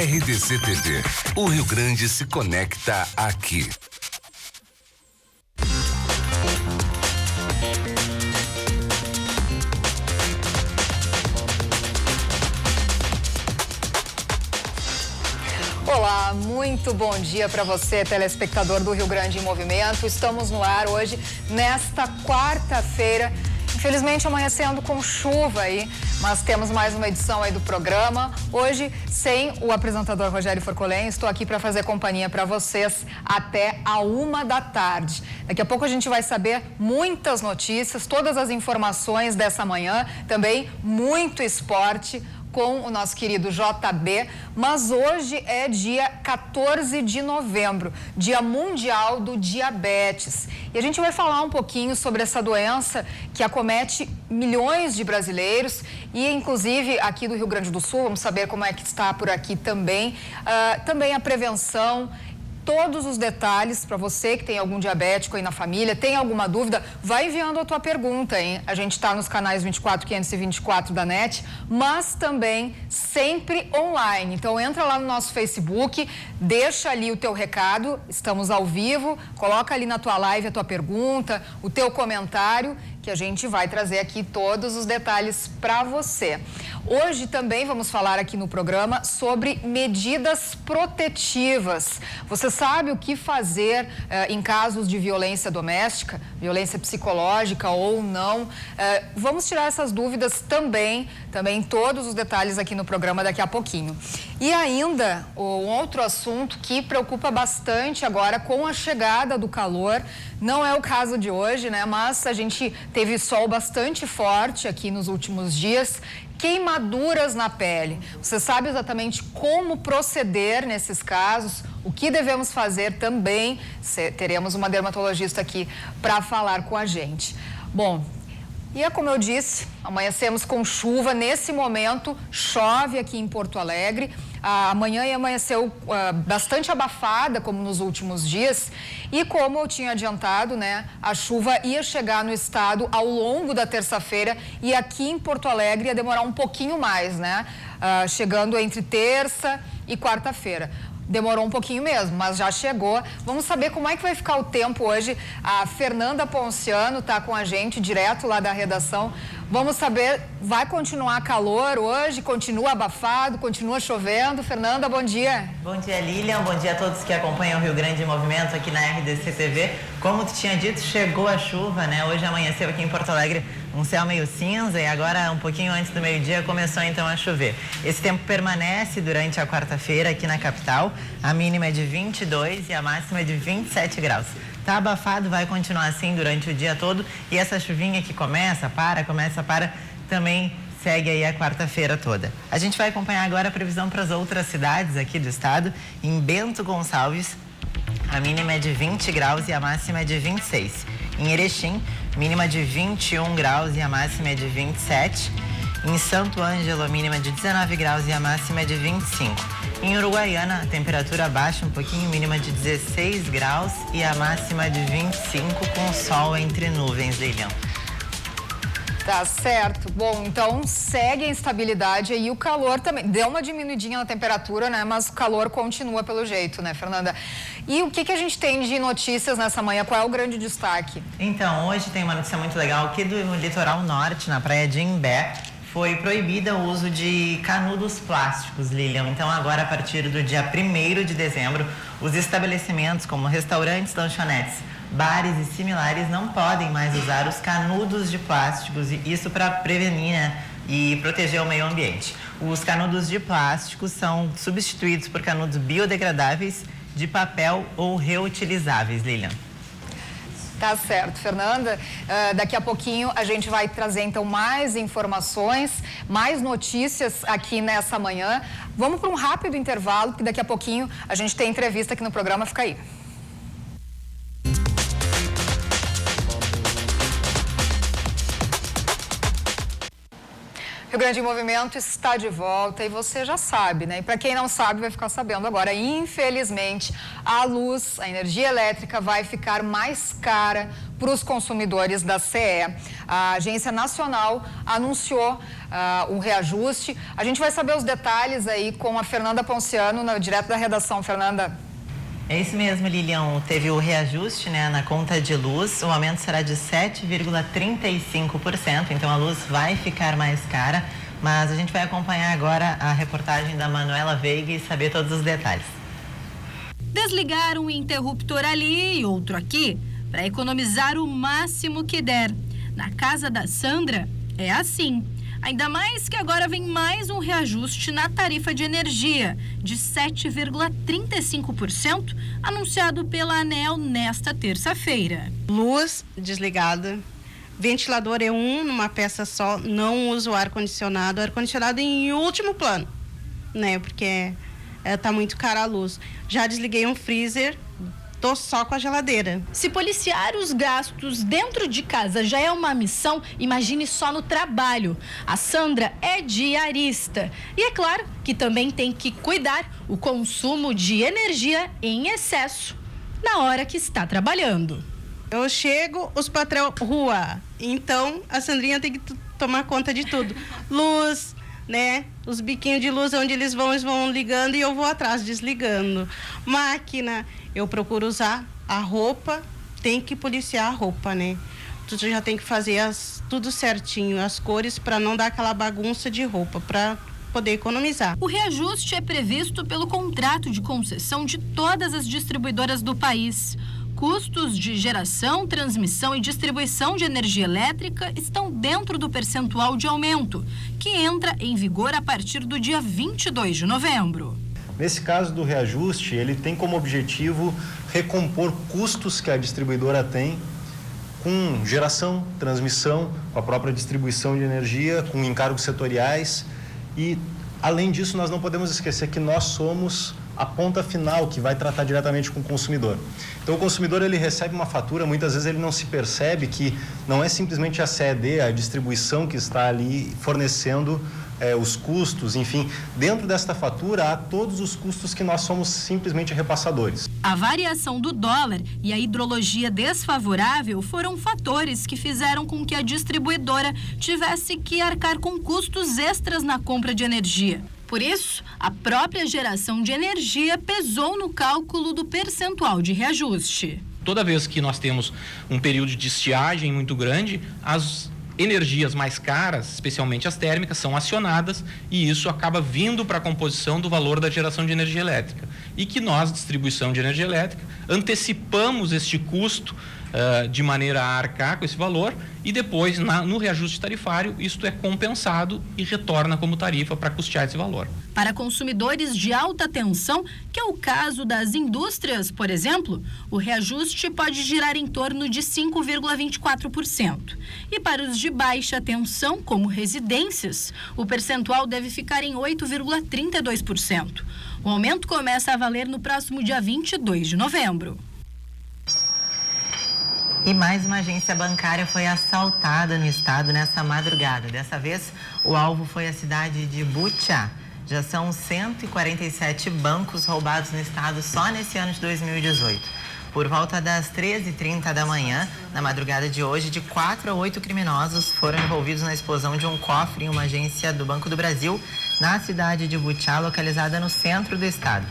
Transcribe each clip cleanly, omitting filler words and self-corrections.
RDC TV. O Rio Grande se conecta aqui. Olá, muito bom dia para você, telespectador do Rio Grande em Movimento. Estamos no ar hoje, nesta quarta-feira. Infelizmente amanhecendo com chuva aí, mas temos mais uma edição aí do programa. Hoje, sem o apresentador Rogério Forcolen, estou aqui para fazer companhia para vocês até a 1h. Daqui a pouco a gente vai saber muitas notícias, todas as informações dessa manhã, também muito esporte com o nosso querido JB, mas hoje é dia 14 de novembro, Dia Mundial do Diabetes. E a gente vai falar um pouquinho sobre essa doença que acomete milhões de brasileiros e, inclusive, aqui do Rio Grande do Sul, vamos saber como é que está por aqui também. Também a prevenção. Todos os detalhes para você que tem algum diabético aí na família, tem alguma dúvida, vai enviando a tua pergunta, hein? A gente está nos canais 24 524 da NET, mas também sempre online. Então entra lá no nosso Facebook, deixa ali o teu recado, estamos ao vivo, coloca ali na tua live a tua pergunta, o teu comentário, que a gente vai trazer aqui todos os detalhes para você. Hoje também vamos falar aqui no programa sobre medidas protetivas. Você sabe o que fazer em casos de violência doméstica, violência psicológica ou não? Vamos tirar essas dúvidas também todos os detalhes aqui no programa daqui a pouquinho. E ainda, um outro assunto que preocupa bastante agora com a chegada do calor, não é o caso de hoje, né? Mas a gente teve sol bastante forte aqui nos últimos dias, queimaduras na pele. Você sabe exatamente como proceder nesses casos, o que devemos fazer também. Teremos uma dermatologista aqui para falar com a gente. Bom, e é como eu disse, amanhecemos com chuva. Nesse momento, chove aqui em Porto Alegre. Amanhã amanheceu bastante abafada, como nos últimos dias. E como eu tinha adiantado, né, a chuva ia chegar no estado ao longo da terça-feira e aqui em Porto Alegre ia demorar um pouquinho mais, né? Chegando entre terça e quarta-feira. Demorou um pouquinho mesmo, mas já chegou. Vamos saber como é que vai ficar o tempo hoje. A Fernanda Ponciano está com a gente, direto lá da redação. Vamos saber, vai continuar calor hoje? Continua abafado? Continua chovendo? Fernanda, bom dia. Bom dia, Lilian. Bom dia a todos que acompanham o Rio Grande em Movimento aqui na RDC TV. Como tu tinha dito, chegou a chuva, né? Hoje amanheceu aqui em Porto Alegre um céu meio cinza e agora, um pouquinho antes do meio-dia, começou então a chover. Esse tempo permanece durante a quarta-feira aqui na capital. A mínima é de 22 e a máxima é de 27 graus. Tá abafado, vai continuar assim durante o dia todo. E essa chuvinha que começa, para, também segue aí a quarta-feira toda. A gente vai acompanhar agora a previsão para as outras cidades aqui do estado. Em Bento Gonçalves, a mínima é de 20 graus e a máxima é de 26. Em Erechim, mínima de 21 graus e a máxima é de 27. Em Santo Ângelo, a mínima de 19 graus e a máxima é de 25. Em Uruguaiana, a temperatura baixa um pouquinho, mínima de 16 graus e a máxima de 25, com sol entre nuvens, Lilian. Tá certo. Bom, então segue a instabilidade e o calor também. Deu uma diminuidinha na temperatura, né? Mas o calor continua pelo jeito, né, Fernanda? E o que a gente tem de notícias nessa manhã? Qual é o grande destaque? Então, hoje tem uma notícia muito legal aqui do litoral norte, na praia de Imbé. Foi proibido o uso de canudos plásticos, Lilian. Então, agora, a partir do dia 1º de dezembro, os estabelecimentos como restaurantes, lanchonetes, bares e similares não podem mais usar os canudos de plásticos, e isso para prevenir, né, e proteger o meio ambiente. Os canudos de plástico são substituídos por canudos biodegradáveis de papel ou reutilizáveis, Lilian. Tá certo, Fernanda. Daqui a pouquinho a gente vai trazer então mais informações, mais notícias aqui nessa manhã. Vamos para um rápido intervalo, que daqui a pouquinho a gente tem entrevista aqui no programa. Fica aí. Rio Grande em Movimento está de volta e você já sabe, né? E para quem não sabe, vai ficar sabendo agora. Infelizmente, a luz, a energia elétrica vai ficar mais cara para os consumidores da CE. A Agência Nacional anunciou um reajuste. A gente vai saber os detalhes aí com a Fernanda Ponciano, direto da redação. Fernanda. É isso mesmo, Lilian. Teve o reajuste, né, na conta de luz. O aumento será de 7,35%, então a luz vai ficar mais cara. Mas a gente vai acompanhar agora a reportagem da Manuela Veiga e saber todos os detalhes. Desligar um interruptor ali e outro aqui para economizar o máximo que der. Na casa da Sandra é assim. Ainda mais que agora vem mais um reajuste na tarifa de energia de 7,35%, anunciado pela ANEEL nesta terça-feira. Luz desligada, ventilador é numa peça só, não uso o ar-condicionado em último plano, né? Porque tá muito cara a luz. Já desliguei um freezer. Tô só com a geladeira. Se policiar os gastos dentro de casa já é uma missão, imagine só no trabalho. A Sandra é diarista e é claro que também tem que cuidar o consumo de energia em excesso na hora que está trabalhando. Eu chego, os patrão, rua. Então, a Sandrinha tem que tomar conta de tudo. Luz, né? Os biquinhos de luz, onde eles vão ligando e eu vou atrás desligando. Máquina, eu procuro usar a roupa, tem que policiar a roupa, né? Tu já tem que fazer tudo certinho, as cores, para não dar aquela bagunça de roupa, para poder economizar. O reajuste é previsto pelo contrato de concessão de todas as distribuidoras do país. Custos de geração, transmissão e distribuição de energia elétrica estão dentro do percentual de aumento, que entra em vigor a partir do dia 22 de novembro. Nesse caso do reajuste, ele tem como objetivo recompor custos que a distribuidora tem com geração, transmissão, com a própria distribuição de energia, com encargos setoriais e, além disso, nós não podemos esquecer que nós somos a ponta final que vai tratar diretamente com o consumidor. Então, o consumidor ele recebe uma fatura, muitas vezes ele não se percebe que não é simplesmente a CED, a distribuição que está ali fornecendo os custos, enfim, dentro desta fatura há todos os custos que nós somos simplesmente repassadores. A variação do dólar e a hidrologia desfavorável foram fatores que fizeram com que a distribuidora tivesse que arcar com custos extras na compra de energia. Por isso, a própria geração de energia pesou no cálculo do percentual de reajuste. Toda vez que nós temos um período de estiagem muito grande, as energias mais caras, especialmente as térmicas, são acionadas e isso acaba vindo para a composição do valor da geração de energia elétrica. E que nós, distribuição de energia elétrica, antecipamos este custo de maneira a arcar com esse valor e depois, no reajuste tarifário, isto é compensado e retorna como tarifa para custear esse valor. Para consumidores de alta tensão, que é o caso das indústrias, por exemplo, o reajuste pode girar em torno de 5,24%. E para os de baixa tensão, como residências, o percentual deve ficar em 8,32%. O aumento começa a valer no próximo dia 22 de novembro. E mais uma agência bancária foi assaltada no estado nessa madrugada. Dessa vez, o alvo foi a cidade de Butiá. Já são 147 bancos roubados no estado só nesse ano de 2018. Por volta das 13h30 da manhã, na madrugada de hoje, de 4 a 8 criminosos foram envolvidos na explosão de um cofre em uma agência do Banco do Brasil, na cidade de Butiá, localizada no centro do estado.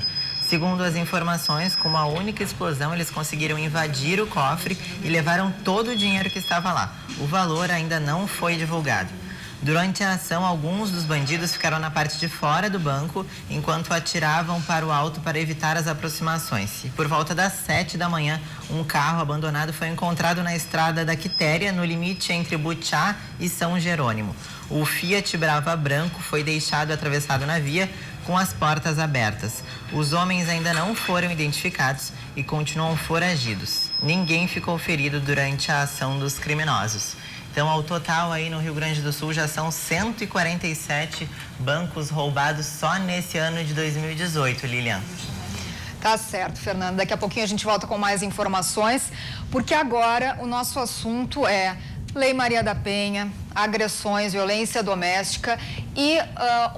Segundo as informações, com uma única explosão, eles conseguiram invadir o cofre e levaram todo o dinheiro que estava lá. O valor ainda não foi divulgado. Durante a ação, alguns dos bandidos ficaram na parte de fora do banco, enquanto atiravam para o alto para evitar as aproximações. E por volta das 7 da manhã, um carro abandonado foi encontrado na estrada da Quitéria, no limite entre Butiá e São Jerônimo. O Fiat Brava branco foi deixado atravessado na via, com as portas abertas. Os homens ainda não foram identificados e continuam foragidos. Ninguém ficou ferido durante a ação dos criminosos. Então, ao total, aí no Rio Grande do Sul, já são 147 bancos roubados só nesse ano de 2018, Lilian. Tá certo, Fernanda. Daqui a pouquinho a gente volta com mais informações, porque agora o nosso assunto é Lei Maria da Penha, agressões, violência doméstica e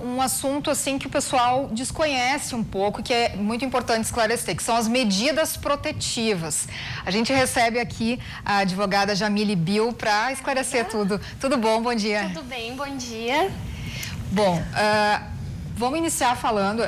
um assunto assim que o pessoal desconhece um pouco, que é muito importante esclarecer, que são as medidas protetivas. A gente recebe aqui a advogada Jamile Bill para esclarecer tudo. Tudo bom? Bom dia. Tudo bem, bom dia. Bom, vamos iniciar falando,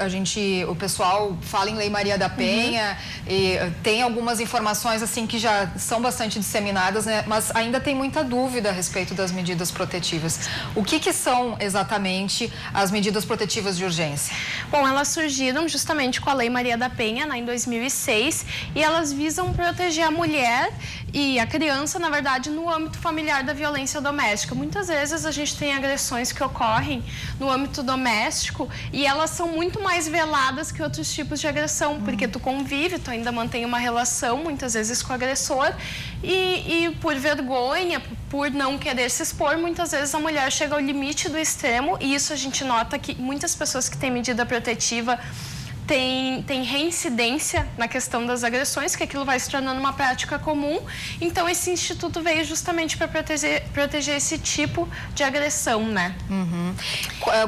o pessoal fala em Lei Maria da Penha e tem algumas informações assim que já são bastante disseminadas, né? Mas ainda tem muita dúvida a respeito das medidas protetivas. O que são exatamente as medidas protetivas de urgência? Bom, elas surgiram justamente com a Lei Maria da Penha, em 2006, e elas visam proteger a mulher e a criança, na verdade, no âmbito familiar da violência doméstica. Muitas vezes a gente tem agressões que ocorrem no âmbito doméstico e elas são muito mais veladas que outros tipos de agressão, porque tu convive, tu ainda mantém uma relação, muitas vezes, com o agressor e por vergonha, por não querer se expor, muitas vezes a mulher chega ao limite do extremo e isso a gente nota que muitas pessoas que têm medida protetiva tem reincidência na questão das agressões, que aquilo vai se tornando uma prática comum. Então, esse instituto veio justamente para proteger esse tipo de agressão, né?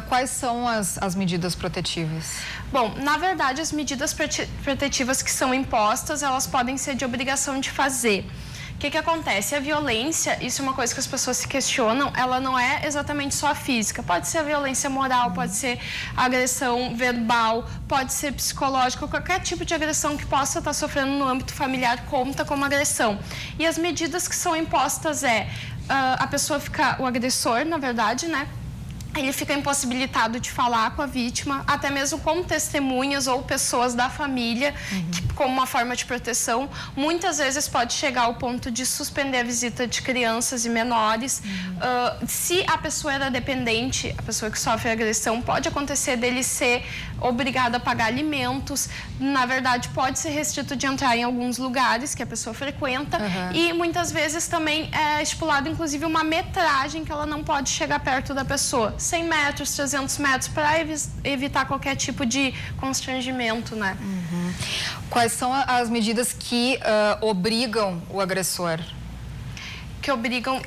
Quais são as medidas protetivas? Bom, na verdade, as medidas protetivas que são impostas, elas podem ser de obrigação de fazer. O que acontece? A violência, isso é uma coisa que as pessoas se questionam, ela não é exatamente só a física. Pode ser a violência moral, pode ser a agressão verbal, pode ser psicológica, qualquer tipo de agressão que possa estar sofrendo no âmbito familiar conta como agressão. E as medidas que são impostas a pessoa fica, o agressor, na verdade, né? Ele fica impossibilitado de falar com a vítima, até mesmo com testemunhas ou pessoas da família, que, como uma forma de proteção, muitas vezes pode chegar ao ponto de suspender a visita de crianças e menores. Se a pessoa era dependente, a pessoa que sofre agressão, pode acontecer dele ser obrigado a pagar alimentos. Na verdade, pode ser restrito de entrar em alguns lugares que a pessoa frequenta e muitas vezes também é estipulado, inclusive, uma metragem que ela não pode chegar perto da pessoa. 100 metros, 300 metros, para evitar qualquer tipo de constrangimento, né? Quais são as medidas que obrigam o agressor? Que obrigam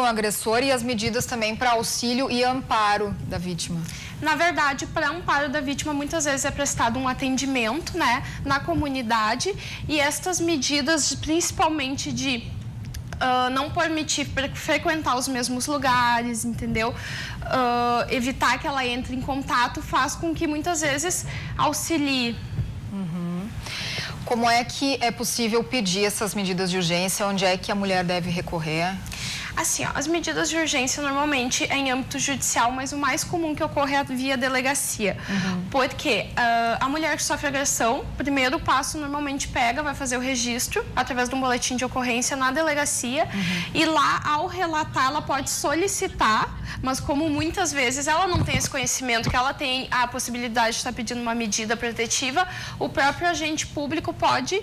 o agressor e as medidas também para auxílio e amparo da vítima? Na verdade, para amparo da vítima, muitas vezes é prestado um atendimento, né, na comunidade e estas medidas, principalmente de não permitir frequentar os mesmos lugares, entendeu? Evitar que ela entre em contato faz com que muitas vezes auxilie. Como é que é possível pedir essas medidas de urgência? Onde é que a mulher deve recorrer? Assim, as medidas de urgência normalmente é em âmbito judicial, mas o mais comum que ocorre é via delegacia. Porque a mulher que sofre agressão, primeiro passo normalmente vai fazer o registro através de um boletim de ocorrência na delegacia e lá, ao relatar, ela pode solicitar, mas como muitas vezes ela não tem esse conhecimento, que ela tem a possibilidade de estar pedindo uma medida protetiva, o próprio agente público pode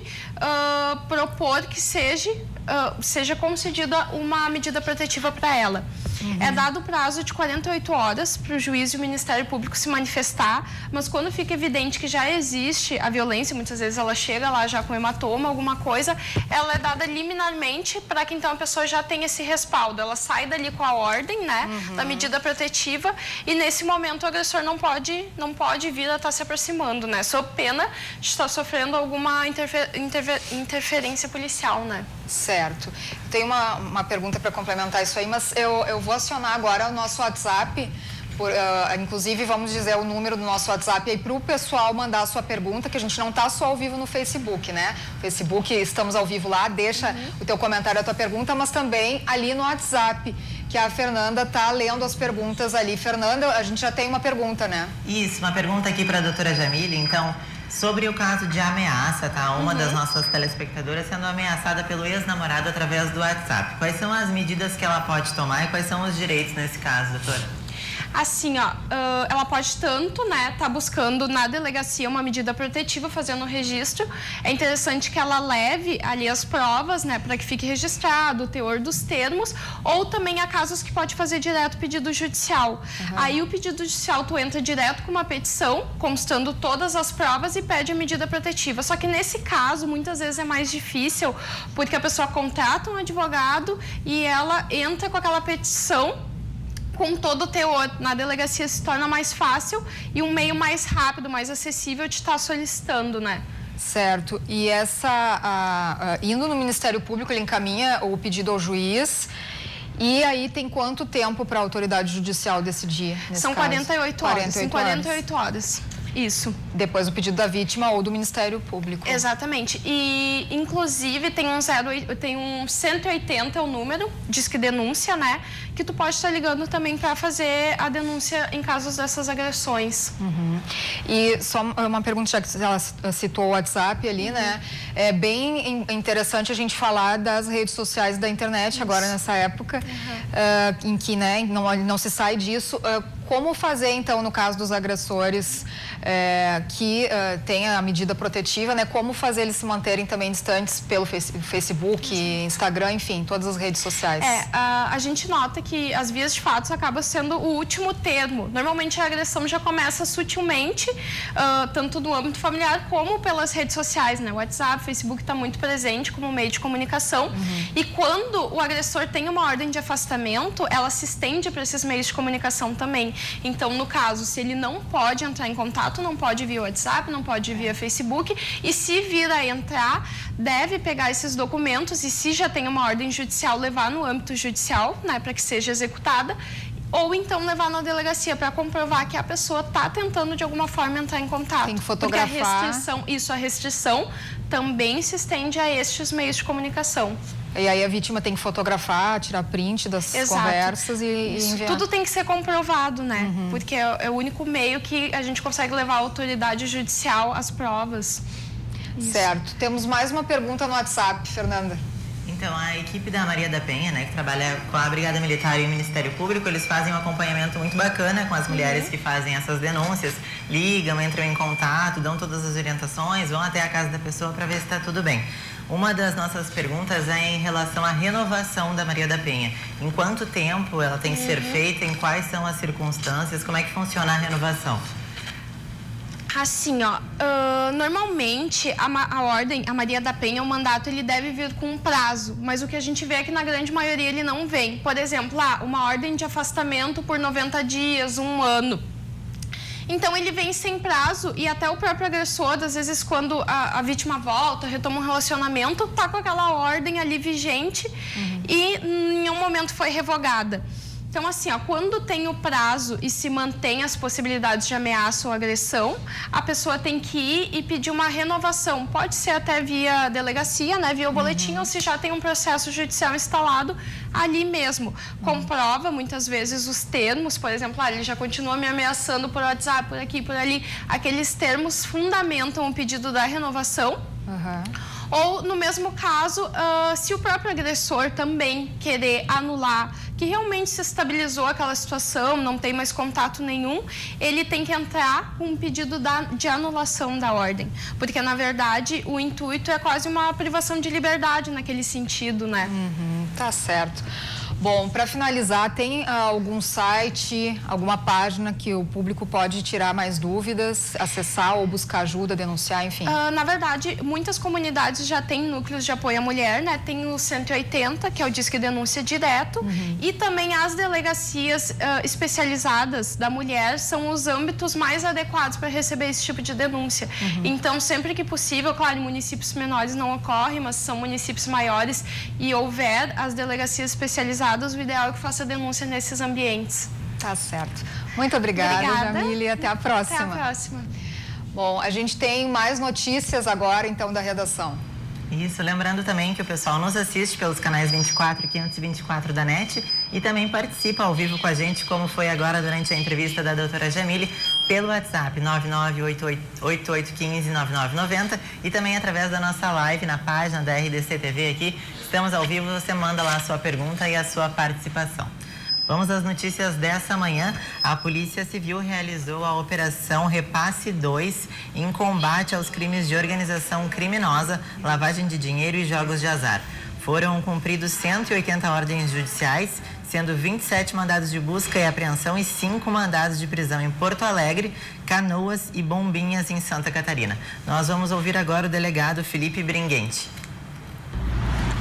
propor que seja concedida uma medida protetiva para ela. É dado o prazo de 48 horas para o juiz e o Ministério Público se manifestar, mas quando fica evidente que já existe a violência, muitas vezes ela chega lá já com hematoma, alguma coisa, ela é dada liminarmente para que então a pessoa já tenha esse respaldo. Ela sai dali com a ordem, né, da medida protetiva e nesse momento o agressor não pode vir a estar se aproximando, né, sob pena de estar sofrendo alguma interferência policial, né. Certo. Tem uma pergunta para complementar isso aí, mas eu vou acionar agora o nosso WhatsApp, inclusive vamos dizer o número do nosso WhatsApp aí para o pessoal mandar a sua pergunta, que a gente não está só ao vivo no Facebook, né? Facebook, estamos ao vivo lá, deixa o teu comentário, a tua pergunta, mas também ali no WhatsApp, que a Fernanda está lendo as perguntas ali. Fernanda, a gente já tem uma pergunta, né? Isso, uma pergunta aqui para a doutora Jamile, então... Sobre o caso de ameaça, tá? Uma das nossas telespectadoras sendo ameaçada pelo ex-namorado através do WhatsApp. Quais são as medidas que ela pode tomar e quais são os direitos nesse caso, doutora? Assim, ela pode tanto, né, tá buscando na delegacia uma medida protetiva, fazendo o registro. É interessante que ela leve ali as provas, né, para que fique registrado o teor dos termos, ou também há casos que pode fazer direto pedido judicial. Aí o pedido judicial, tu entra direto com uma petição, constando todas as provas e pede a medida protetiva. Só que nesse caso, muitas vezes é mais difícil, porque a pessoa contrata um advogado e ela entra com aquela petição com todo o teor. Na delegacia se torna mais fácil e um meio mais rápido, mais acessível de estar solicitando, né? Certo. E indo no Ministério Público, ele encaminha o pedido ao juiz E aí tem quanto tempo para a autoridade judicial decidir? São 48 horas. 48 horas. Isso. Depois do pedido da vítima ou do Ministério Público. Exatamente. E, inclusive, tem um 180 é o número, Disque Denúncia, né? Que tu pode estar ligando também para fazer a denúncia em casos dessas agressões. E só uma pergunta, já que ela citou o WhatsApp ali, né? É bem interessante a gente falar das redes sociais da internet agora nessa época, em que, né, não se sai disso. Como fazer, então, no caso dos agressores que têm a medida protetiva, né? Como fazer eles se manterem também distantes pelo Facebook, Instagram, enfim, todas as redes sociais? A gente nota que as vias de fato acabam sendo o último termo. Normalmente a agressão já começa sutilmente, tanto no âmbito familiar como pelas redes sociais, né? O WhatsApp, Facebook está muito presente como meio de comunicação. E quando o agressor tem uma ordem de afastamento, ela se estende para esses meios de comunicação também. Então, no caso, se ele não pode entrar em contato, não pode via WhatsApp, não pode via Facebook, e se vir a entrar, deve pegar esses documentos e, se já tem uma ordem judicial, levar no âmbito judicial, né, para que seja executada, ou então levar na delegacia para comprovar que a pessoa está tentando de alguma forma entrar em contato. Tem que fotografar. Porque a restrição também se estende a estes meios de comunicação. E aí a vítima tem que fotografar, tirar print das conversas e enviar. Tudo tem que ser comprovado, né? Porque é o único meio que a gente consegue levar a autoridade judicial às provas. Certo. Temos mais uma pergunta no WhatsApp, Fernanda. Então, a equipe da Maria da Penha, né, que trabalha com a Brigada Militar e o Ministério Público, eles fazem um acompanhamento muito bacana com as mulheres que fazem essas denúncias, ligam, entram em contato, dão todas as orientações, vão até a casa da pessoa para ver se está tudo bem. Uma das nossas perguntas é em relação à renovação da Maria da Penha. Em quanto tempo ela tem que ser feita, em quais são as circunstâncias, como é que funciona a renovação? Assim, normalmente a Maria da Penha, o mandato, ele deve vir com um prazo, mas o que a gente vê é que na grande maioria ele não vem. Por exemplo, uma ordem de afastamento por 90 dias, 1 ano. Então, ele vem sem prazo e até o próprio agressor, às vezes, quando a vítima volta, retoma um relacionamento, tá com aquela ordem ali vigente e em nenhum momento foi revogada. Então, assim, quando tem o prazo e se mantém as possibilidades de ameaça ou agressão, a pessoa tem que ir e pedir uma renovação. Pode ser até via delegacia, né, via o boletim, ou se já tem um processo judicial instalado ali mesmo. Comprova, muitas vezes, os termos, por exemplo, ele já continua me ameaçando por WhatsApp, por aqui, por ali. Aqueles termos fundamentam o pedido da renovação. Ou, no mesmo caso, se o próprio agressor também querer anular, que realmente se estabilizou aquela situação, não tem mais contato nenhum, ele tem que entrar com um pedido de anulação da ordem. Porque, na verdade, o intuito é quase uma privação de liberdade naquele sentido, né? Tá certo. Bom, para finalizar, tem algum site, alguma página que o público pode tirar mais dúvidas, acessar ou buscar ajuda, denunciar, enfim? Na verdade, muitas comunidades já têm núcleos de apoio à mulher, né? Tem o 180, que é o Disque Denúncia Direto, e também as delegacias especializadas da mulher são os âmbitos mais adequados para receber esse tipo de denúncia. Então, sempre que possível, claro, em municípios menores não ocorre, mas são municípios maiores e houver as delegacias especializadas, o ideal é que faça denúncia nesses ambientes. Tá certo. Muito obrigada, Jamile. Até a próxima. Até a próxima. Bom, a gente tem mais notícias agora, então, da redação. Isso, lembrando também que o pessoal nos assiste pelos canais 24 e 524 da NET e também participa ao vivo com a gente, como foi agora durante a entrevista da doutora Jamile, pelo WhatsApp 9988159990 e também através da nossa live na página da RDC TV aqui. Estamos ao vivo, você manda lá a sua pergunta e a sua participação. Vamos às notícias dessa manhã. A Polícia Civil realizou a Operação Repasse 2 em combate aos crimes de organização criminosa, lavagem de dinheiro e jogos de azar. Foram cumpridos 180 ordens judiciais, sendo 27 mandados de busca e apreensão e 5 mandados de prisão em Porto Alegre, Canoas e Bombinhas, em Santa Catarina. Nós vamos ouvir agora o delegado Felipe Bringuente.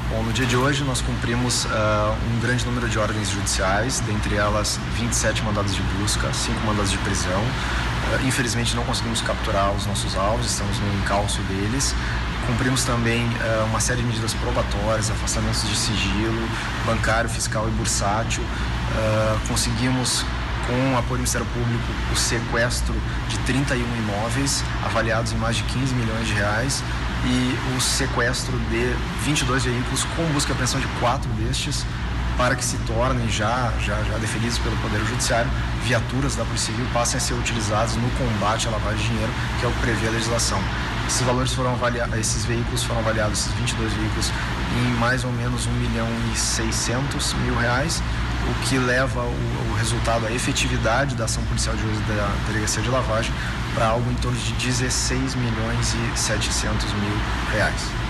Bom, no dia de hoje nós cumprimos um grande número de ordens judiciais, dentre elas 27 mandados de busca, 5 mandados de prisão. Infelizmente não conseguimos capturar os nossos alvos, estamos no encalço deles. Cumprimos também uma série de medidas probatórias, afastamentos de sigilo, bancário, fiscal e bursátil. Conseguimos, com o apoio do Ministério Público, o sequestro de 31 imóveis, avaliados em mais de 15 milhões de reais, e o sequestro de 22 veículos, com busca e apreensão de 4 destes, para que se tornem, já deferidos pelo Poder Judiciário, viaturas da Polícia Civil passem a ser utilizadas no combate à lavagem de dinheiro, que é o que prevê a legislação. Esses veículos foram avaliados, esses 22 veículos, em mais ou menos R$1.600.000, o que leva o resultado, a efetividade da ação policial de hoje da Delegacia de Lavagem para algo em torno de R$16.700.000.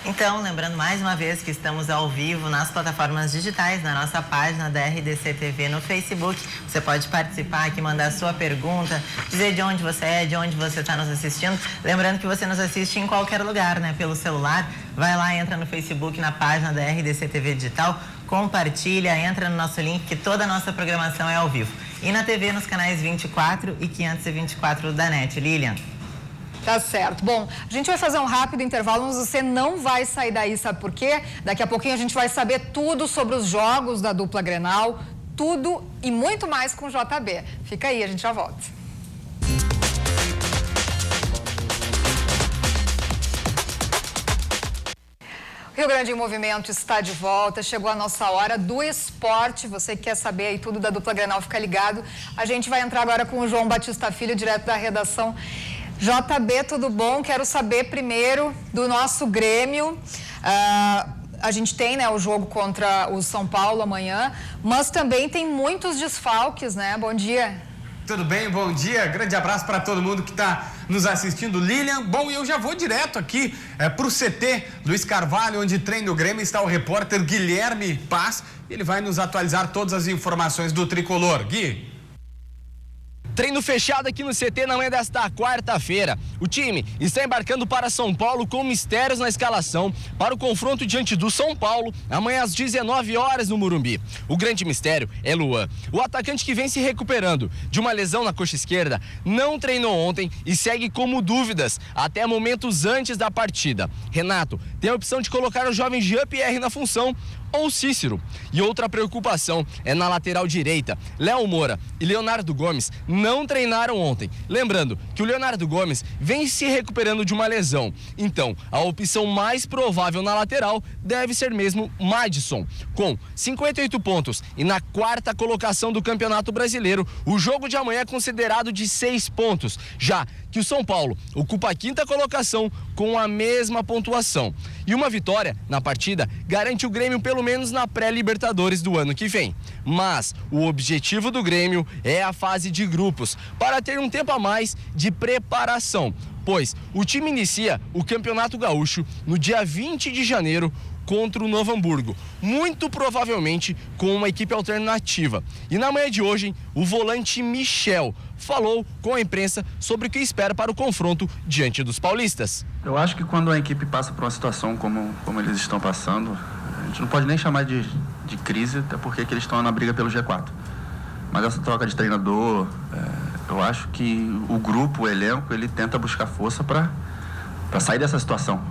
Então, lembrando mais uma vez que estamos ao vivo nas plataformas digitais, na nossa página da RDC TV no Facebook. Você pode participar aqui, mandar sua pergunta, dizer de onde você é, de onde você está nos assistindo. Lembrando que você nos assiste em qualquer lugar, né? Pelo celular. Vai lá, entra no Facebook, na página da RDC TV Digital, compartilha, entra no nosso link, que toda a nossa programação é ao vivo. E na TV, nos canais 24 e 524 da NET. Lilian. Tá certo. Bom, a gente vai fazer um rápido intervalo, mas você não vai sair daí, sabe por quê? Daqui a pouquinho a gente vai saber tudo sobre os jogos da dupla Grenal, tudo e muito mais com o JB. Fica aí, a gente já volta. Rio Grande em Movimento está de volta, chegou a nossa hora do esporte. Você que quer saber aí tudo da dupla Grenal, fica ligado. A gente vai entrar agora com o João Batista Filho, direto da redação. JB, tudo bom? Quero saber primeiro do nosso Grêmio. A gente tem, né, o jogo contra o São Paulo amanhã, mas também tem muitos desfalques, né? Bom dia. Tudo bem? Bom dia. Grande abraço para todo mundo que está nos assistindo. Lilian, bom, eu já vou direto aqui para o CT Luiz Carvalho, onde treina o Grêmio, está o repórter Guilherme Paz. Ele vai nos atualizar todas as informações do Tricolor. Gui. Treino fechado aqui no CT na manhã desta quarta-feira. O time está embarcando para São Paulo com mistérios na escalação para o confronto diante do São Paulo amanhã às 19 horas no Morumbi. O grande mistério é Luan. O atacante que vem se recuperando de uma lesão na coxa esquerda não treinou ontem e segue como dúvidas até momentos antes da partida. Renato tem a opção de colocar o jovem Jean-Pierre na função ou Cícero. E outra preocupação é na lateral direita. Léo Moura e Leonardo Gomes não treinaram ontem. Lembrando que o Leonardo Gomes vem se recuperando de uma lesão. Então, a opção mais provável na lateral deve ser mesmo Madison. Com 58 pontos e na quarta colocação do Campeonato Brasileiro, o jogo de amanhã é considerado de 6 pontos, já que o São Paulo ocupa a quinta colocação com a mesma pontuação. E uma vitória na partida garante o Grêmio pelo menos na pré-Libertadores do ano que vem. Mas o objetivo do Grêmio é a fase de grupos, para ter um tempo a mais de preparação, pois o time inicia o Campeonato Gaúcho no dia 20 de janeiro contra o Novo Hamburgo, muito provavelmente com uma equipe alternativa. E na manhã de hoje, o volante Michel falou com a imprensa sobre o que espera para o confronto diante dos paulistas. Eu acho que quando a equipe passa por uma situação como eles estão passando, a gente não pode nem chamar de crise, até porque eles estão na briga pelo G4. Mas essa troca de treinador, eu acho que o grupo, o elenco, ele tenta buscar força para sair dessa situação.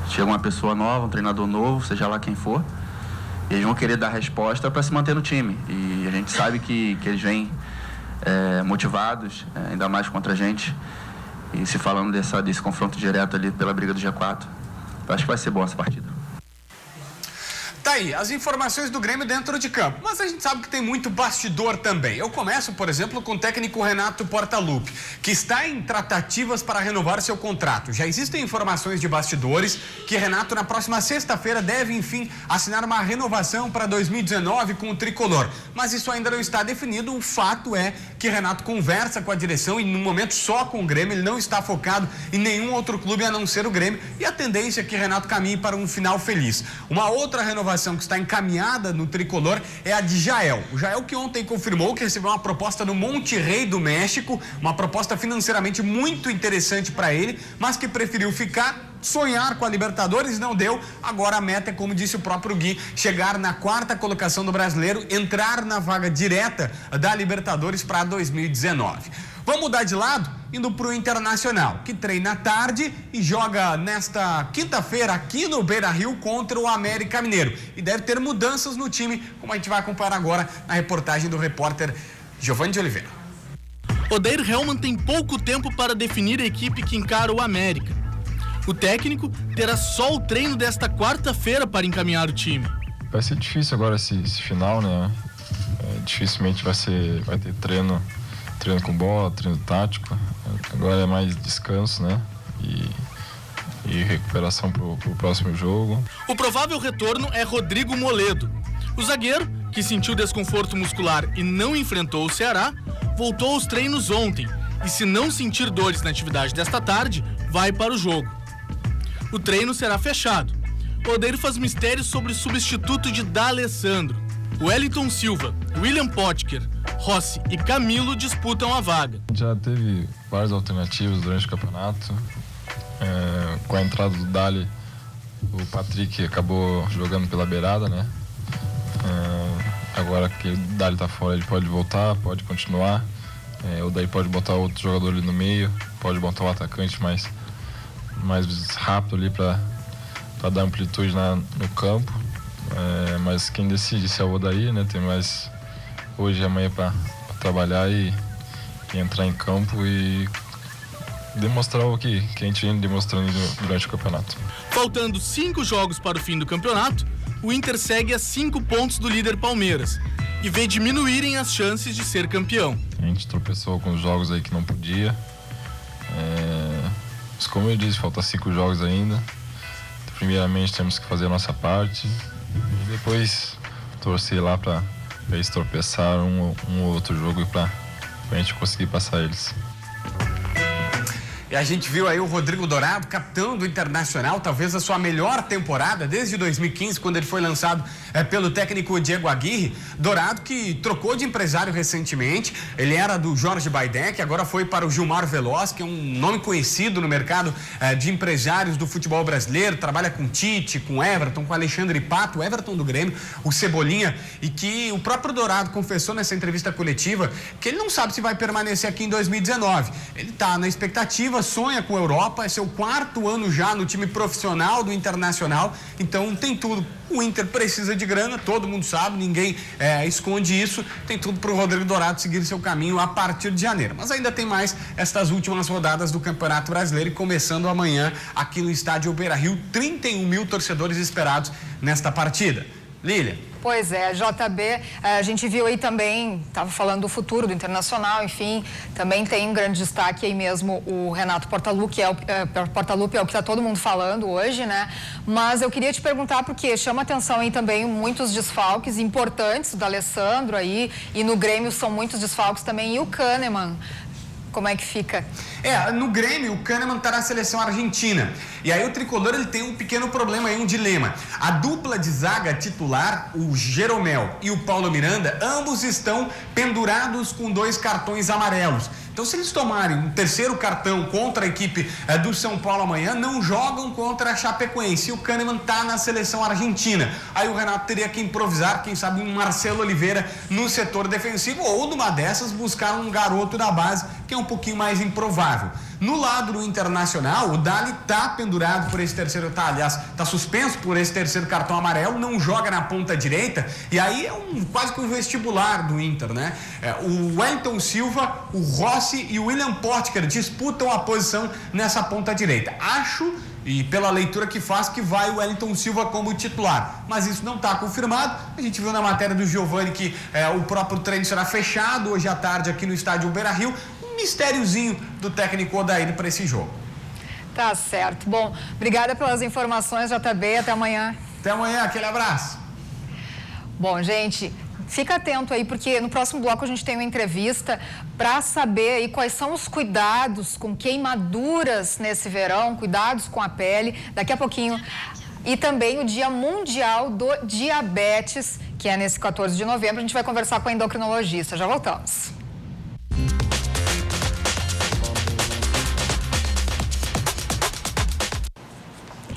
Chega uma pessoa nova, um treinador novo, seja lá quem for, e eles vão querer dar resposta para se manter no time. E a gente sabe que eles vêm motivados, ainda mais contra a gente. E se falando desse confronto direto ali pela briga do G4, eu acho que vai ser boa essa partida. Tá aí, as informações do Grêmio dentro de campo, mas a gente sabe que tem muito bastidor também. Eu começo, por exemplo, com o técnico Renato Portaluppi, que está em tratativas para renovar seu contrato. Já existem informações de bastidores que Renato, na próxima sexta-feira, deve, enfim, assinar uma renovação para 2019 com o Tricolor. Mas isso ainda não está definido. O fato é que Renato conversa com a direção e, no momento, só com o Grêmio. Ele não está focado em nenhum outro clube a não ser o Grêmio. E a tendência é que Renato caminhe para um final feliz. Uma outra renovação que está encaminhada no Tricolor é a de Jael. O Jael, que ontem confirmou que recebeu uma proposta no Monterrey do México, uma proposta financeiramente muito interessante para ele, mas que preferiu ficar sonhar com a Libertadores, não deu. Agora a meta é, como disse o próprio Gui, chegar na 4ª colocação do Brasileiro, entrar na vaga direta da Libertadores para 2019. Vamos mudar de lado, indo para o Internacional, que treina à tarde e joga nesta quinta-feira aqui no Beira-Rio contra o América Mineiro. E deve ter mudanças no time, como a gente vai acompanhar agora na reportagem do repórter Giovanni de Oliveira. Odair Hellmann tem pouco tempo para definir a equipe que encara o América. O técnico terá só o treino desta quarta-feira para encaminhar o time. Vai ser difícil agora esse final, né? Dificilmente vai ter treino com bola, treino tático. Agora é mais descanso, né? E recuperação para o próximo jogo. O provável retorno é Rodrigo Moledo. O zagueiro, que sentiu desconforto muscular e não enfrentou o Ceará, voltou aos treinos ontem e, se não sentir dores na atividade desta tarde, vai para o jogo. O treino será fechado. O Odair faz mistérios sobre o substituto de D'Alessandro. Wellington Silva, William Potker, Rossi e Camilo disputam a vaga. Já teve várias alternativas durante o campeonato. Com a entrada do Dali, o Patrick acabou jogando pela beirada, né? Agora que o Dali está fora, ele pode voltar, pode continuar. O Daí pode botar outro jogador ali no meio, pode botar o atacante mais rápido ali para dar amplitude no campo. Mas quem decide se é o Odair, né? Tem mais hoje e amanhã para trabalhar e entrar em campo e demonstrar o que a gente vem demonstrando durante o campeonato. Faltando 5 jogos para o fim do campeonato, o Inter segue a 5 pontos do líder Palmeiras e vê diminuírem as chances de ser campeão. A gente tropeçou com os jogos aí que não podia. Mas como eu disse, faltam 5 jogos ainda. Primeiramente temos que fazer a nossa parte e depois torcer lá para eles tropeçar um ou outro jogo e para a gente conseguir passar eles. E a gente viu aí o Rodrigo Dourado, capitão do Internacional, talvez a sua melhor temporada desde 2015, quando ele foi lançado pelo técnico Diego Aguirre. Dourado que trocou de empresário recentemente, ele era do Jorge Baidec, agora foi para o Gilmar Veloz, que é um nome conhecido no mercado de empresários do futebol brasileiro, trabalha com Tite, com Everton, com Alexandre Pato, o Everton do Grêmio, o Cebolinha, e que o próprio Dourado confessou nessa entrevista coletiva que ele não sabe se vai permanecer aqui em 2019. Ele está na expectativa, sonha com a Europa, é seu 4º ano já no time profissional do Internacional, então tem tudo. O Inter precisa de grana, todo mundo sabe, ninguém esconde isso, tem tudo para o Rodrigo Dourado seguir seu caminho a partir de janeiro. Mas ainda tem mais estas últimas rodadas do Campeonato Brasileiro e começando amanhã aqui no estádio Beira-Rio, 31 mil torcedores esperados nesta partida. Lília. Pois é, JB, a gente viu aí também, estava falando do futuro do Internacional, enfim, também tem um grande destaque aí mesmo o Renato Portaluppi, Portaluppi é o que está todo mundo falando hoje, né? Mas eu queria te perguntar, porque chama atenção aí também muitos desfalques importantes do D'Alessandro aí, e no Grêmio são muitos desfalques também, e o Kahneman. Como é que fica? No Grêmio, o Kahneman está na seleção argentina. E aí o tricolor ele tem um pequeno problema aí, um dilema. A dupla de zaga titular, o Jeromel e o Paulo Miranda, ambos estão pendurados com 2 cartões amarelos. Então, se eles tomarem um 3º cartão contra a equipe do São Paulo amanhã, não jogam contra a Chapecoense. E o Kahneman está na seleção argentina. Aí o Renato teria que improvisar, quem sabe, um Marcelo Oliveira no setor defensivo, ou numa dessas buscar um garoto da base, que é um pouquinho mais improvável. No lado do Internacional, o Dali está pendurado por esse terceiro, está suspenso por esse 3º cartão amarelo, não joga na ponta direita, e aí é quase que um vestibular do Inter, né? O Wellington Silva, o Rossi e o William Potker disputam a posição nessa ponta direita. Acho, e pela leitura que faz, que vai o Wellington Silva como titular, mas isso não está confirmado. A gente viu na matéria do Giovanni que o próprio treino será fechado hoje à tarde aqui no estádio Beira-Rio. Mistériozinho do técnico Odair para esse jogo. Tá certo. Bom, obrigada pelas informações, JB. Até amanhã. Até amanhã, aquele abraço. Bom, gente, fica atento aí, porque no próximo bloco a gente tem uma entrevista para saber aí quais são os cuidados com queimaduras nesse verão, cuidados com a pele. Daqui a pouquinho. E também o Dia Mundial do Diabetes, que é nesse 14 de novembro. A gente vai conversar com a endocrinologista. Já voltamos.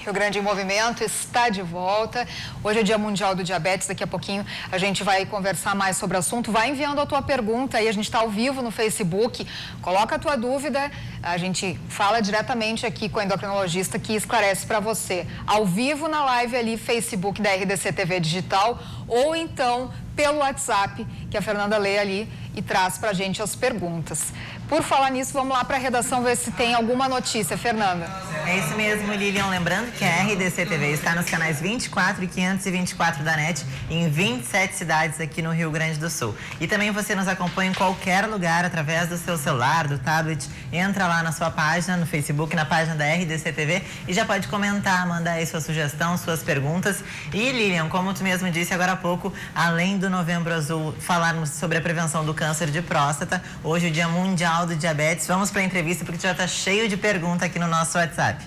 Rio Grande em Movimento está de volta. Hoje é Dia Mundial do Diabetes, daqui a pouquinho a gente vai conversar mais sobre o assunto. Vai enviando a tua pergunta aí, a gente está ao vivo no Facebook. Coloca a tua dúvida, a gente fala diretamente aqui com a endocrinologista que esclarece para você. Ao vivo na live ali, Facebook da RDC TV Digital, ou então pelo WhatsApp, que a Fernanda lê ali e traz para a gente as perguntas. Por falar nisso, vamos lá para a redação ver se tem alguma notícia. Fernanda. É isso mesmo, Lilian. Lembrando que a RDC TV está nos canais 24 e 524 da NET em 27 cidades aqui no Rio Grande do Sul. E também você nos acompanha em qualquer lugar através do seu celular, do tablet. Entra lá na sua página, no Facebook, na página da RDC TV e já pode comentar, mandar aí sua sugestão, suas perguntas. E, Lilian, como tu mesmo disse agora há pouco, além do Novembro Azul, falarmos sobre a prevenção do câncer de próstata, hoje é o Dia Mundial do Diabetes. Vamos para a entrevista porque já está cheio de perguntas aqui no nosso WhatsApp.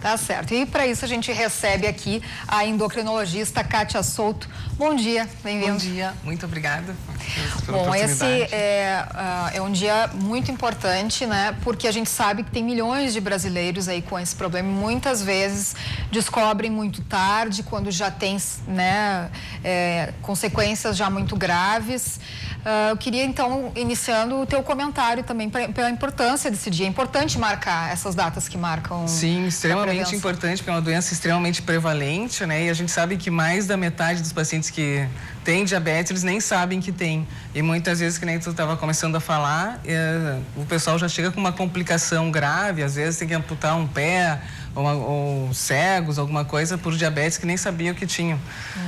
Tá certo. E para isso a gente recebe aqui a endocrinologista Kátia Souto. Bom dia, bem-vindo. Bom dia, muito obrigada. Bom, esse é um dia muito importante, né? Porque a gente sabe que tem milhões de brasileiros aí com esse problema. Muitas vezes descobrem muito tarde, quando já tem, né, consequências já muito graves. Eu queria, então, iniciando o teu comentário também pela importância desse dia. É importante marcar essas datas que marcam. Sim, extremamente importante, porque é uma doença extremamente prevalente, né? E a gente sabe que mais da metade dos pacientes que têm diabetes, eles nem sabem que tem. E muitas vezes, que nem tu estava começando a falar, o pessoal já chega com uma complicação grave, às vezes tem que amputar um pé, ou cegos, alguma coisa, por diabetes que nem sabiam que tinham.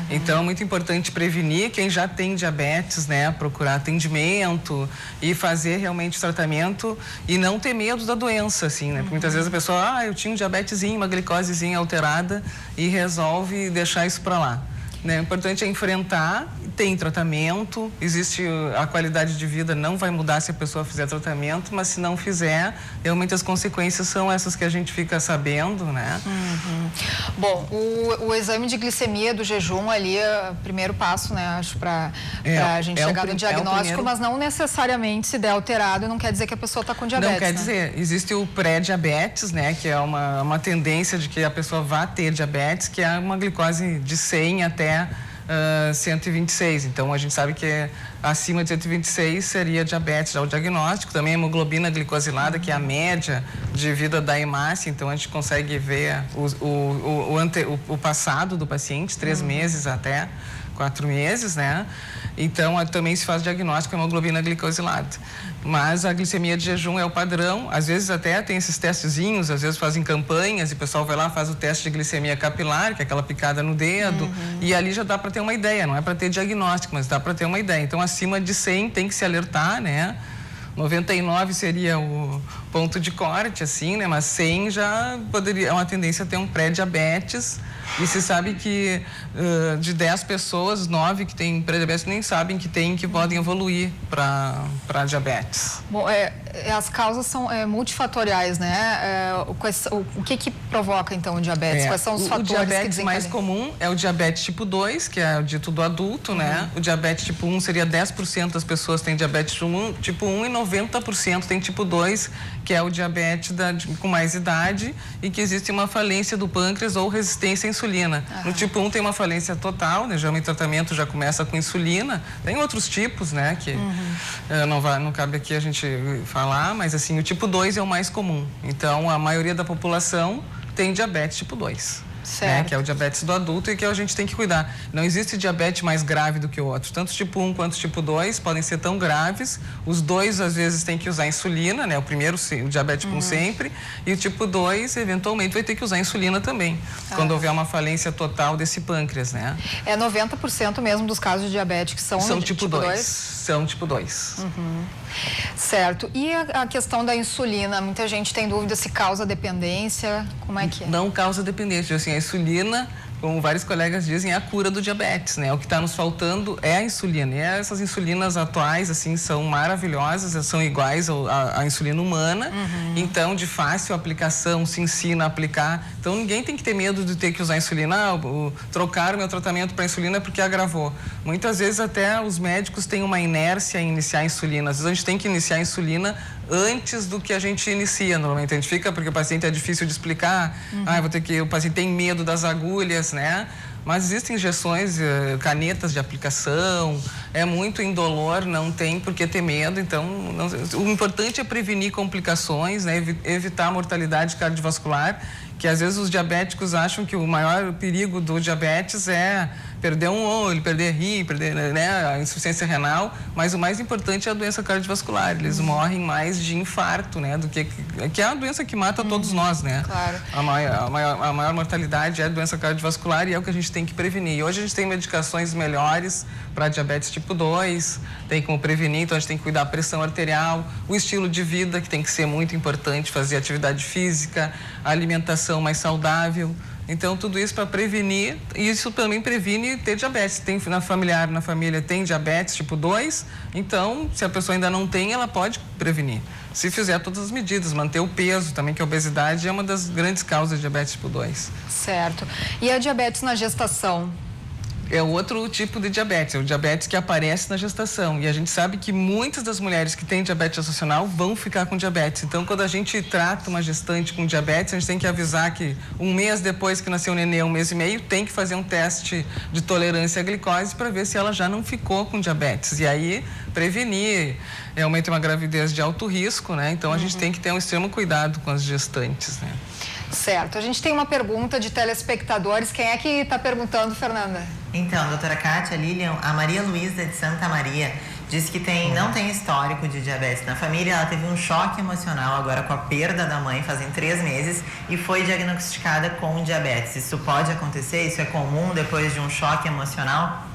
Então, é muito importante prevenir quem já tem diabetes, né? Procurar atendimento e fazer realmente o tratamento e não ter medo da doença, assim, né? Porque muitas vezes a pessoa, eu tinha um diabetezinho, uma glicosezinha alterada e resolve deixar isso para lá. Né? O importante é enfrentar, tem tratamento, existe a qualidade de vida, não vai mudar se a pessoa fizer tratamento, mas se não fizer, realmente as consequências são essas que a gente fica sabendo, né? Bom, o exame de glicemia do jejum ali é o primeiro passo, né? Acho para a gente chegar no diagnóstico, mas não necessariamente se der alterado, não quer dizer que a pessoa está com diabetes. Não quer dizer, existe o pré-diabetes, né? Que é uma tendência de que a pessoa vá ter diabetes, que é uma glicose de 100 até 126, então a gente sabe que acima de 126 seria diabetes, já o diagnóstico, também a hemoglobina glicosilada, que é a média de vida da hemácia, então a gente consegue ver o passado do paciente, 3 meses até 4 meses, né? Então, também se faz diagnóstico com hemoglobina glicosilada. Mas a glicemia de jejum é o padrão. Às vezes até tem esses testezinhos, às vezes fazem campanhas e o pessoal vai lá, faz o teste de glicemia capilar, que é aquela picada no dedo, e ali já dá para ter uma ideia, não é para ter diagnóstico, mas dá para ter uma ideia. Então, acima de 100 tem que se alertar, né? 99 seria o ponto de corte, assim, né? Mas 100 já poderia, é uma tendência a ter um pré-diabetes. E se sabe que de 10 pessoas, 9 que têm pré-diabetes nem sabem que tem, que podem evoluir para diabetes. Bom, as causas são multifatoriais, né? O que provoca, então, o diabetes? Quais são os fatores que desencadeiam? O diabetes mais comum é o diabetes tipo 2, que é o dito do adulto, né? O diabetes tipo 1 seria 10% das pessoas têm diabetes tipo 1 e 90% tem tipo 2, que é o diabetes com mais idade e que existe uma falência do pâncreas ou resistência à insulina. No tipo 1 tem uma falência total, né? Já o tratamento já começa com insulina. Tem outros tipos, né? Que não cabe aqui a gente falar, mas assim, o tipo 2 é o mais comum. Então, a maioria da população tem diabetes tipo 2. Né, que é o diabetes do adulto e que a gente tem que cuidar. Não existe diabetes mais grave do que o outro. Tanto tipo 1 quanto tipo 2 podem ser tão graves. Os dois, às vezes, tem que usar insulina, né? O primeiro, o diabetes tipo 1 sempre. E o tipo 2, eventualmente, vai ter que usar insulina também. Quando houver uma falência total desse pâncreas, né? 90% mesmo dos casos de diabetes que são tipo 2. São tipo 2. Certo. E a questão da insulina? Muita gente tem dúvida se causa dependência. Como é que é? Não causa dependência. Assim, a insulina como vários colegas dizem, é a cura do diabetes, né? O que está nos faltando é a insulina. E essas insulinas atuais, assim, são maravilhosas, são iguais à insulina humana. Então, de fácil aplicação, se ensina a aplicar. Então, ninguém tem que ter medo de ter que usar insulina. Trocar o meu tratamento para insulina porque agravou. Muitas vezes, até os médicos têm uma inércia em iniciar a insulina. Às vezes, a gente tem que iniciar a insulina antes do que a gente inicia. Normalmente, a gente fica porque o paciente é difícil de explicar. O paciente tem medo das agulhas, né? Mas existem injeções, canetas de aplicação, é muito indolor, não tem por que ter medo. Então, o importante é prevenir complicações, né? Evitar a mortalidade cardiovascular, que às vezes os diabéticos acham que o maior perigo do diabetes é perder um olho, perder rim, perder, né, a insuficiência renal, mas o mais importante é a doença cardiovascular. Eles morrem mais de infarto, né, do que é a doença que mata todos nós, né? Claro. A maior mortalidade é a doença cardiovascular e é o que a gente tem que prevenir. E hoje a gente tem medicações melhores para diabetes tipo 2, tem como prevenir, então a gente tem que cuidar da pressão arterial, o estilo de vida, que tem que ser muito importante, fazer atividade física, a alimentação mais saudável. Então, tudo isso para prevenir, e isso também previne ter diabetes. Tem na família tem diabetes tipo 2, então, se a pessoa ainda não tem, ela pode prevenir. Se fizer todas as medidas, manter o peso também, que a obesidade é uma das grandes causas de diabetes tipo 2. Certo. E a diabetes na gestação? É outro tipo de diabetes, é o diabetes que aparece na gestação. E a gente sabe que muitas das mulheres que têm diabetes gestacional vão ficar com diabetes. Então, quando a gente trata uma gestante com diabetes, a gente tem que avisar que um mês depois que nasceu o nenê, 1 mês e meio, tem que fazer um teste de tolerância à glicose para ver se ela já não ficou com diabetes. E aí, prevenir. Realmente é uma gravidez de alto risco, né? Então, a gente tem que ter um extremo cuidado com as gestantes, né? Certo. A gente tem uma pergunta de telespectadores. Quem é que está perguntando, Fernanda? Então, doutora Kátia, Lilian, a Maria Luísa de Santa Maria disse que não tem histórico de diabetes na família. Ela teve um choque emocional agora com a perda da mãe, fazem 3 meses, e foi diagnosticada com diabetes. Isso pode acontecer? Isso é comum depois de um choque emocional?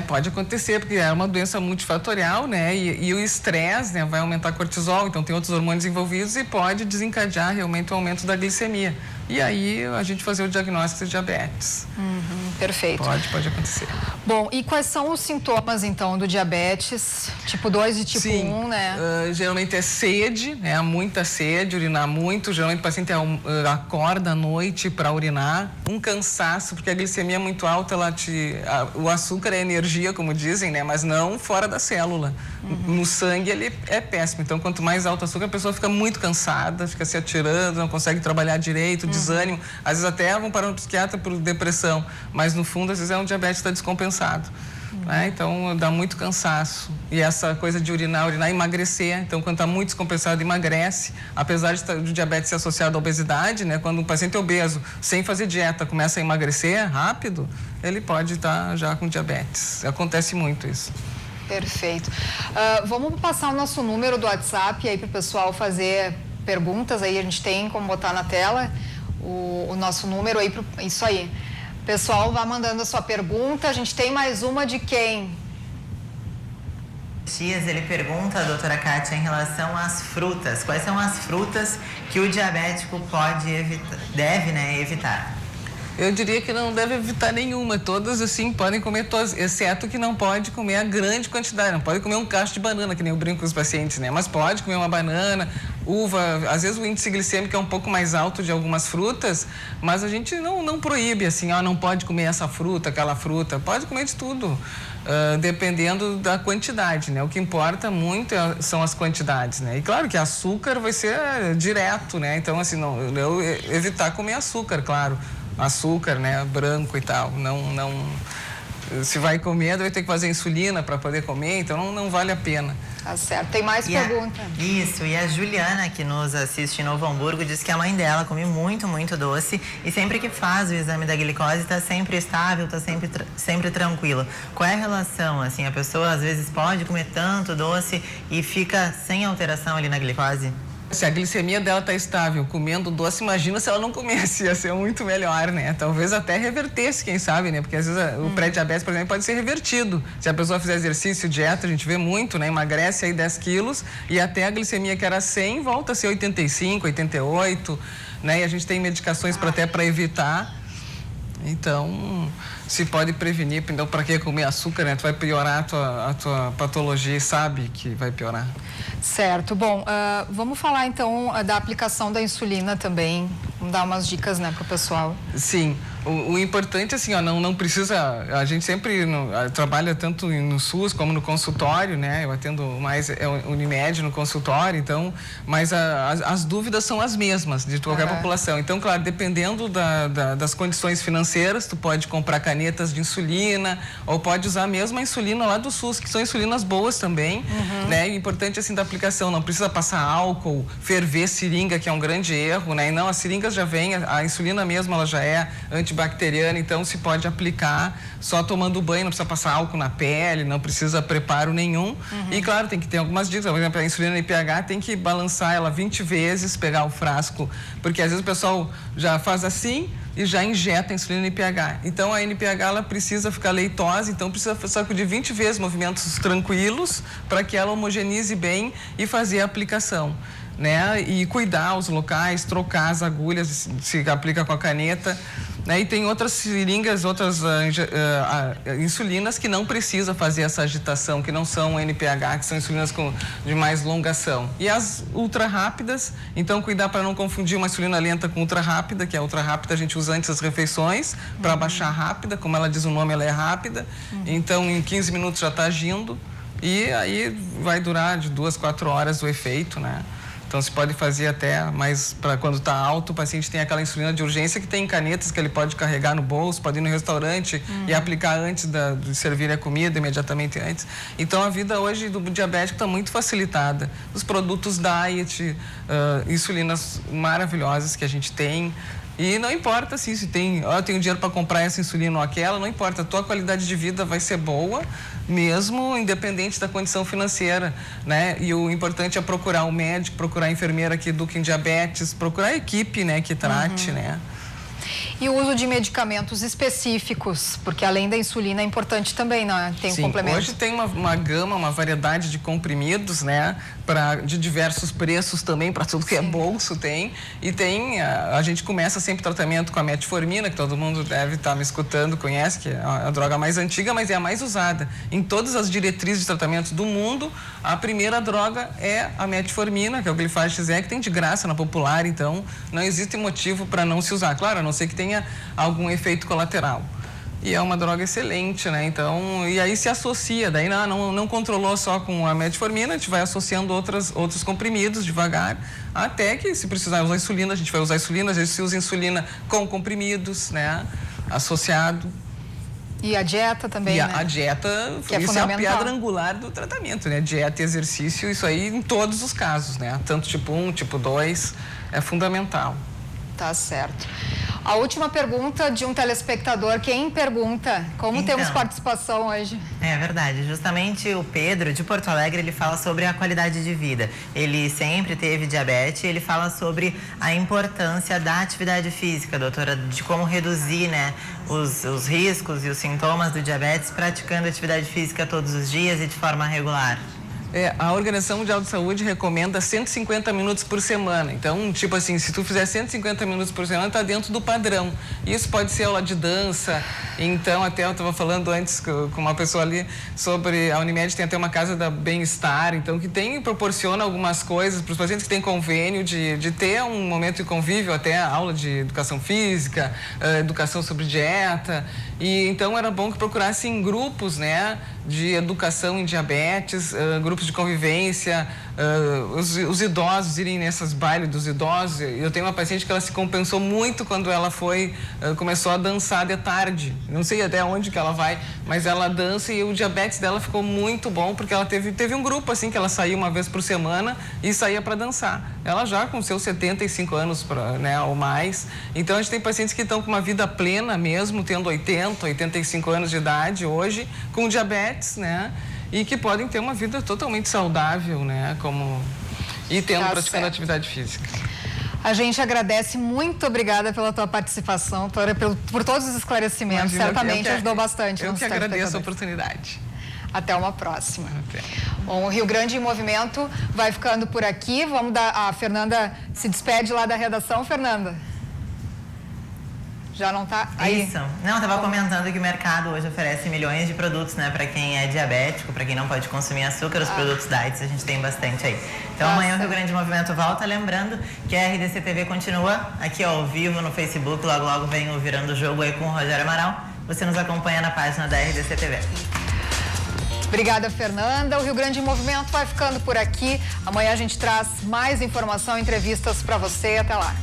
Pode acontecer, porque é uma doença multifatorial, né? E o estresse, né, vai aumentar cortisol, então tem outros hormônios envolvidos e pode desencadear realmente o aumento da glicemia. E aí a gente fazer o diagnóstico de diabetes. Perfeito. Pode acontecer. Bom, e quais são os sintomas, então, do diabetes tipo 2 e tipo 1, né? Geralmente é sede, né? Muita sede, urinar muito. Geralmente o paciente acorda à noite para urinar. Um cansaço, porque a glicemia é muito alta, o açúcar é energia, como dizem, né? Mas não fora da célula. No sangue ele é péssimo. Então, quanto mais alto o açúcar, a pessoa fica muito cansada, fica se atirando, não consegue trabalhar direito, desânimo. Às vezes até vão parar no psiquiatra por depressão, mas no fundo, às vezes é um diabetes que está descompensado. Né? Então, dá muito cansaço. E essa coisa de urinar, emagrecer. Então, quando está muito descompensado, emagrece. Apesar de diabetes ser associado à obesidade, né? Quando um paciente obeso, sem fazer dieta, começa a emagrecer rápido, ele pode estar já com diabetes. Acontece muito isso. Perfeito. Vamos passar o nosso número do WhatsApp aí para o pessoal fazer perguntas. Aí a gente tem como botar na tela o nosso número aí. Isso aí. Pessoal, vá mandando a sua pergunta. A gente tem mais uma de quem? Dias, ele pergunta, doutora Kátia, em relação às frutas. Quais são as frutas que o diabético deve evitar? Eu diria que não deve evitar nenhuma. Todas, assim, podem comer todas, exceto que não pode comer a grande quantidade. Não pode comer um cacho de banana, que nem eu brinco com os pacientes, né? Mas pode comer uma banana, uva. Às vezes o índice glicêmico é um pouco mais alto de algumas frutas, mas a gente não proíbe, assim, não pode comer essa fruta, aquela fruta. Pode comer de tudo, dependendo da quantidade, né? O que importa muito são as quantidades, né? E claro que açúcar vai ser direto, né? Então, assim, evitar comer açúcar, claro. Açúcar, né, branco e tal, se vai comer, vai ter que fazer insulina para poder comer, então não vale a pena. Tá certo. Tem mais pergunta? Isso, e a Juliana, que nos assiste em Novo Hamburgo, diz que a mãe dela come muito, muito doce e sempre que faz o exame da glicose está sempre estável, está sempre tranquilo. Qual é a relação, assim, a pessoa às vezes pode comer tanto doce e fica sem alteração ali na glicose? Se a glicemia dela está estável, comendo doce, imagina se ela não comesse, ia ser muito melhor, né? Talvez até revertesse, quem sabe, né? Porque às vezes o pré-diabetes, por exemplo, pode ser revertido. Se a pessoa fizer exercício, dieta, a gente vê muito, né? Emagrece aí 10 quilos e até a glicemia que era 100 volta a ser 85, 88, né? E a gente tem medicações para evitar. Então, se pode prevenir, então para que comer açúcar, né? Tu vai piorar a tua patologia e sabe que vai piorar. Certo. Bom, vamos falar então da aplicação da insulina também. Vamos dar umas dicas, né, pro pessoal. Sim. O importante, assim, ó, não precisa... A gente sempre trabalha tanto no SUS como no consultório, né? Eu atendo mais Unimed no consultório, então... Mas as dúvidas são as mesmas de qualquer população. Então, claro, dependendo das condições financeiras, tu pode comprar canetas de insulina ou pode usar mesmo a insulina lá do SUS, que são insulinas boas também, né? E importante, assim, da aplicação, não precisa passar álcool, ferver seringa, que é um grande erro, né? E não, as seringas já vêm, a insulina mesmo, ela já é antibacteriana, então se pode aplicar só tomando banho, não precisa passar álcool na pele, não precisa preparo nenhum. E claro, tem que ter algumas dicas, por exemplo, a insulina IPH tem que balançar ela 20 vezes, pegar o frasco, porque às vezes o pessoal já faz assim e já injeta a insulina IPH. Então a NPH ela precisa ficar leitosa, então precisa sacudir 20 vezes movimentos tranquilos para que ela homogeneize bem e fazer a aplicação, né? E cuidar os locais, trocar as agulhas, se aplica com a caneta, né? E tem outras seringas, outras insulinas que não precisa fazer essa agitação, que não são NPH, que são insulinas de mais longa ação. E as ultra rápidas, então cuidar para não confundir uma insulina lenta com ultra rápida, que a ultra rápida a gente usa antes das refeições, para baixar rápida, como ela diz o nome, ela é rápida, então em 15 minutos já está agindo, e aí vai durar de 2 a 4 horas o efeito, né? Então, se pode fazer até, mas para quando está alto, o paciente tem aquela insulina de urgência que tem canetas que ele pode carregar no bolso, pode ir no restaurante e aplicar antes de servir a comida, imediatamente antes. Então, a vida hoje do diabético está muito facilitada. Os produtos diet, insulinas maravilhosas que a gente tem. E não importa assim, se tem, eu tenho dinheiro para comprar essa insulina ou aquela, não importa, a tua qualidade de vida vai ser boa, mesmo independente da condição financeira, né? E o importante é procurar um médico, procurar a enfermeira que eduque em diabetes, procurar a equipe, né, que trate, né? E o uso de medicamentos específicos, porque além da insulina é importante também, né? Tem um complemento. Hoje tem uma gama, uma variedade de comprimidos, né? De diversos preços também, para tudo que é bolso tem. E tem, a gente começa sempre tratamento com a metformina, que todo mundo deve estar me escutando, conhece, que é a droga mais antiga, mas é a mais usada. Em todas as diretrizes de tratamento do mundo, a primeira droga é a metformina, que é o Glifax XE, que tem de graça na popular, então não existe motivo para não se usar. Claro, a não ser que tenha algum efeito colateral. E é uma droga excelente, né? Então, e aí se associa, daí não controlou só com a metformina, a gente vai associando outros comprimidos devagar, até que se precisar usar insulina, a gente vai usar insulina, às vezes se usa insulina com comprimidos, né? Associado. E a dieta também, né? A dieta, que isso é a pedra angular do tratamento, né? Dieta e exercício, isso aí em todos os casos, né? Tanto tipo 1, tipo 2, é fundamental. Tá certo. A última pergunta de um telespectador. Quem pergunta? Como temos participação hoje? É verdade. Justamente o Pedro, de Porto Alegre, ele fala sobre a qualidade de vida. Ele sempre teve diabetes, ele fala sobre a importância da atividade física, doutora, de como reduzir, né, os riscos e os sintomas do diabetes praticando atividade física todos os dias e de forma regular. A Organização Mundial de Saúde recomenda 150 minutos por semana. Então, tipo assim, se tu fizer 150 minutos por semana, tá dentro do padrão. Isso pode ser aula de dança. Então, até eu estava falando antes com uma pessoa ali sobre a Unimed tem até uma casa da bem-estar, então que proporciona algumas coisas para os pacientes que têm convênio de ter um momento de convívio, até aula de educação física, educação sobre dieta. E então era bom que procurassem grupos, né, de educação em diabetes, grupos de convivência, os idosos irem nessas bailes dos idosos. Eu tenho uma paciente que ela se compensou muito quando ela começou a dançar de tarde. Não sei até onde que ela vai, mas ela dança e o diabetes dela ficou muito bom porque ela teve um grupo assim que ela saía uma vez por semana e saía para dançar. Ela já com seus 75 anos, né, ou mais. Então a gente tem pacientes que estão com uma vida plena mesmo, tendo 80, 85 anos de idade hoje, com diabetes, né? E que podem ter uma vida totalmente saudável, né? E praticando atividade física. A gente agradece, muito obrigada pela tua participação, doutora, por todos os esclarecimentos. Imagina, certamente ajudou bastante. Eu que agradeço a oportunidade. Até uma próxima. Bom, o Rio Grande em Movimento vai ficando por aqui. A Fernanda se despede lá da redação. Fernanda. Já não tá aí? Isso. Não, eu tava comentando que o mercado hoje oferece milhões de produtos, né? Para quem é diabético, para quem não pode consumir açúcar, os produtos diets a gente tem bastante aí. Então amanhã o Rio Grande Movimento volta, lembrando que a RDC TV continua aqui ao vivo no Facebook, logo logo vem o Virando o Jogo aí com o Rogério Amaral. Você nos acompanha na página da RDC TV. Obrigada, Fernanda. O Rio Grande em Movimento vai ficando por aqui. Amanhã a gente traz mais informação e entrevistas para você. Até lá.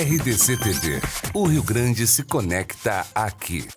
RDC TV. O Rio Grande se conecta aqui.